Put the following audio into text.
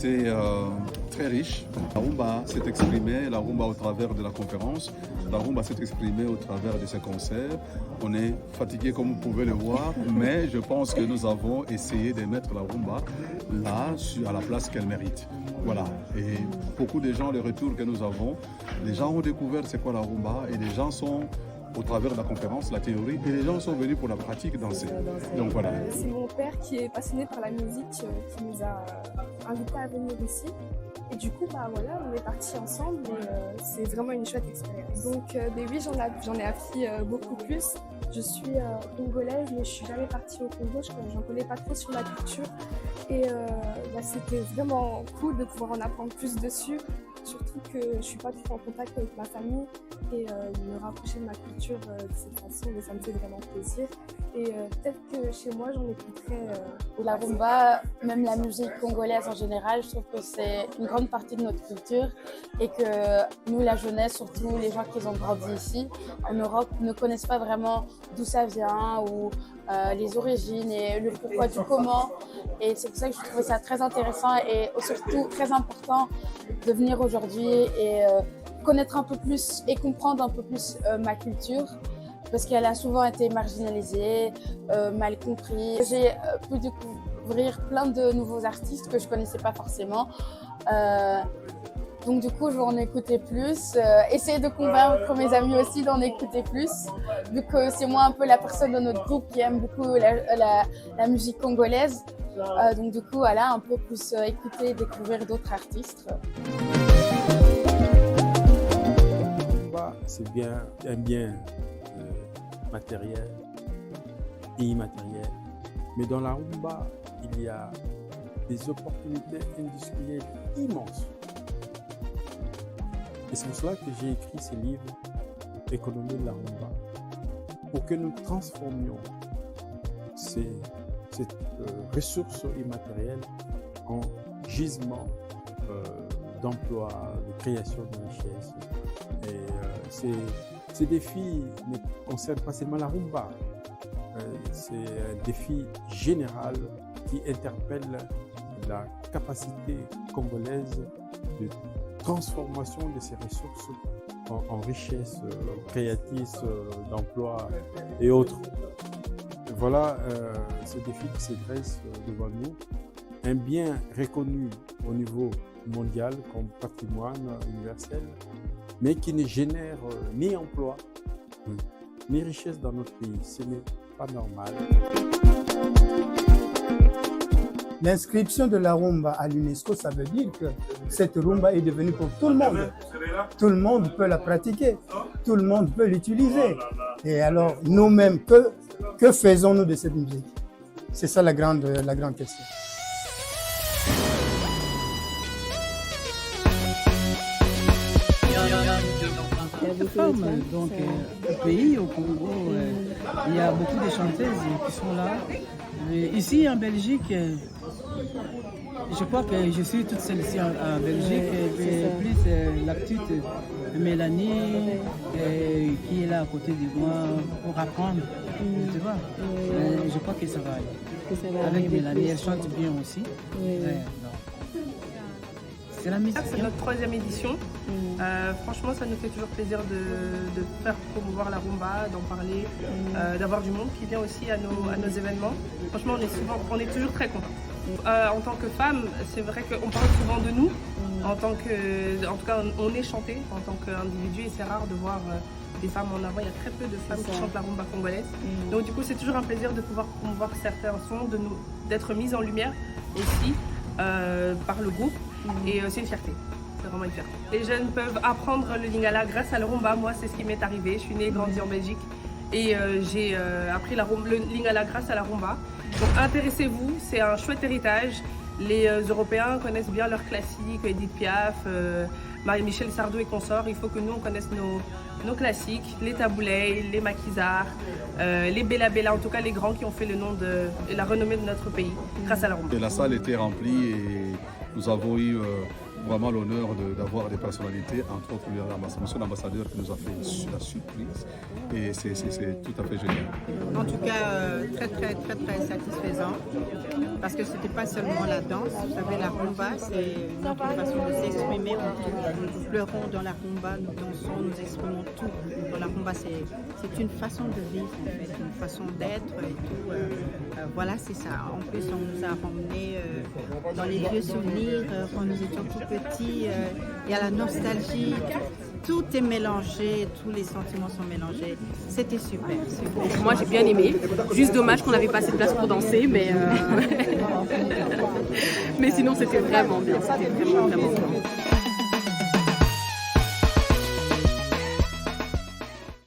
été très riche. La rumba s'est exprimée, la rumba au travers de la conférence, la rumba s'est exprimée au travers de ces concerts. On est fatigué comme vous pouvez le voir, mais je pense que nous avons essayé de mettre la rumba là, à la place qu'elle mérite. Voilà, et beaucoup de gens, les retours que nous avons, les gens ont découvert c'est quoi la rumba et les gens sont au travers de la conférence, la théorie, et les gens sont venus pour la pratique danser. Donc voilà. C'est mon père qui est passionné par la musique qui nous a invités à venir ici. Et du coup, voilà, on est partis ensemble et c'est vraiment une chouette expérience. Donc oui, j'en ai appris beaucoup plus. Je suis congolaise, mais je suis jamais partie au Congo, j'en connais pas trop sur la culture. Et c'était vraiment cool de pouvoir en apprendre plus dessus. Surtout que je suis pas trop en contact avec ma famille et me rapprocher de ma culture de cette façon, ça me fait vraiment plaisir. Et peut-être que chez moi, j'en écouterai. La rumba, même la musique congolaise en général, je trouve que c'est une grande partie de notre culture et que nous, la jeunesse, surtout les gens qui ont grandi ici, en Europe, ne connaissent pas vraiment d'où ça vient ou les origines et le pourquoi du comment. Et c'est pour ça que je trouvais ça très intéressant et surtout très important de venir aujourd'hui et connaître un peu plus et comprendre un peu plus ma culture parce qu'elle a souvent été marginalisée, mal comprise. J'ai pu découvrir plein de nouveaux artistes que je ne connaissais pas forcément. Donc du coup, je vais en écouter plus, essayer de convaincre mes amis aussi d'en écouter plus, vu que c'est moi un peu la personne de notre groupe qui aime beaucoup la musique congolaise. Donc du coup, voilà, un peu plus écouter et découvrir d'autres artistes. C'est bien un bien matériel et immatériel. Mais dans la rumba, il y a des opportunités industrielles immenses. Et c'est pour cela que j'ai écrit ce livre, Économie de la rumba, pour que nous transformions cette ressource immatérielle en gisement d'emploi, de création de richesse. Et ces défis ne concernent pas seulement la rumba. C'est un défi général qui interpelle la capacité congolaise de transformation de ces ressources en richesse créatrice d'emploi et autres. Voilà ce défi qui se dresse devant nous. Un bien reconnu au niveau mondial comme patrimoine universel, mais qui ne génère ni emploi, ni richesse dans notre pays. Ce n'est pas normal. L'inscription de la rumba à l'UNESCO, ça veut dire que cette rumba est devenue pour tout le monde. Tout le monde peut la pratiquer, tout le monde peut l'utiliser. Et alors, nous-mêmes, que faisons-nous de cette musique? C'est ça la grande question. Il y a des femmes, donc au pays, au Congo, il y a beaucoup de chanteuses qui sont là. Mais ici en Belgique, je crois que je suis toute seule ici en Belgique, et plus la petite Mélanie qui est là à côté de moi pour apprendre, tu vois. Je crois que ça va aller. Avec Mélanie, elle chante bien aussi. C'est la musique. C'est notre 3e édition. Franchement, ça nous fait toujours plaisir de faire promouvoir la rumba, d'en parler, d'avoir du monde qui vient aussi à nos événements. Franchement, on est toujours très contents. En tant que femme, c'est vrai qu'on parle souvent de nous. En tout cas, on est chanté en tant qu'individu et c'est rare de voir des femmes en avant. Il y a très peu de femmes qui chantent la rumba congolaise. Donc du coup, c'est toujours un plaisir de pouvoir promouvoir certains sons, d'être mises en lumière aussi par le groupe. Et c'est une fierté. C'est vraiment une fierté. Les jeunes peuvent apprendre le lingala grâce à la rumba. Moi, c'est ce qui m'est arrivé. Je suis née et grandie en Belgique. Et j'ai appris le lingala grâce à la rumba. Donc intéressez-vous, c'est un chouette héritage. Les Européens connaissent bien leurs classiques, Edith Piaf, Marie-Michel Sardou et consorts. Il faut que nous, on connaisse nos classiques, les taboulets, les maquisards, les Bella Bella, en tout cas les grands qui ont fait le nom et la renommée de notre pays grâce à la rumba. Et la salle était remplie et nous avons eu vraiment l'honneur d'avoir des personnalités, entre autres monsieur l'ambassadeur qui nous a fait la surprise. Et c'est tout à fait génial. En tout cas, très satisfaisant. Parce que ce n'était pas seulement la danse. Vous savez, la rumba, c'est notre façon de s'exprimer. Nous pleurons dans la rumba, nous dansons, nous exprimons tout. Dans la rumba, c'est une façon de vivre, en fait, une façon d'être et tout. Voilà, c'est ça. En plus, on nous a ramenés dans les vieux souvenirs quand nous étions tout petits. Il y a la nostalgie. Tout est mélangé, tous les sentiments sont mélangés. C'était super. Moi, j'ai bien aimé. Juste dommage qu'on n'avait pas assez de place pour danser, mais, mais sinon, c'était vraiment bien. C'était vraiment bien.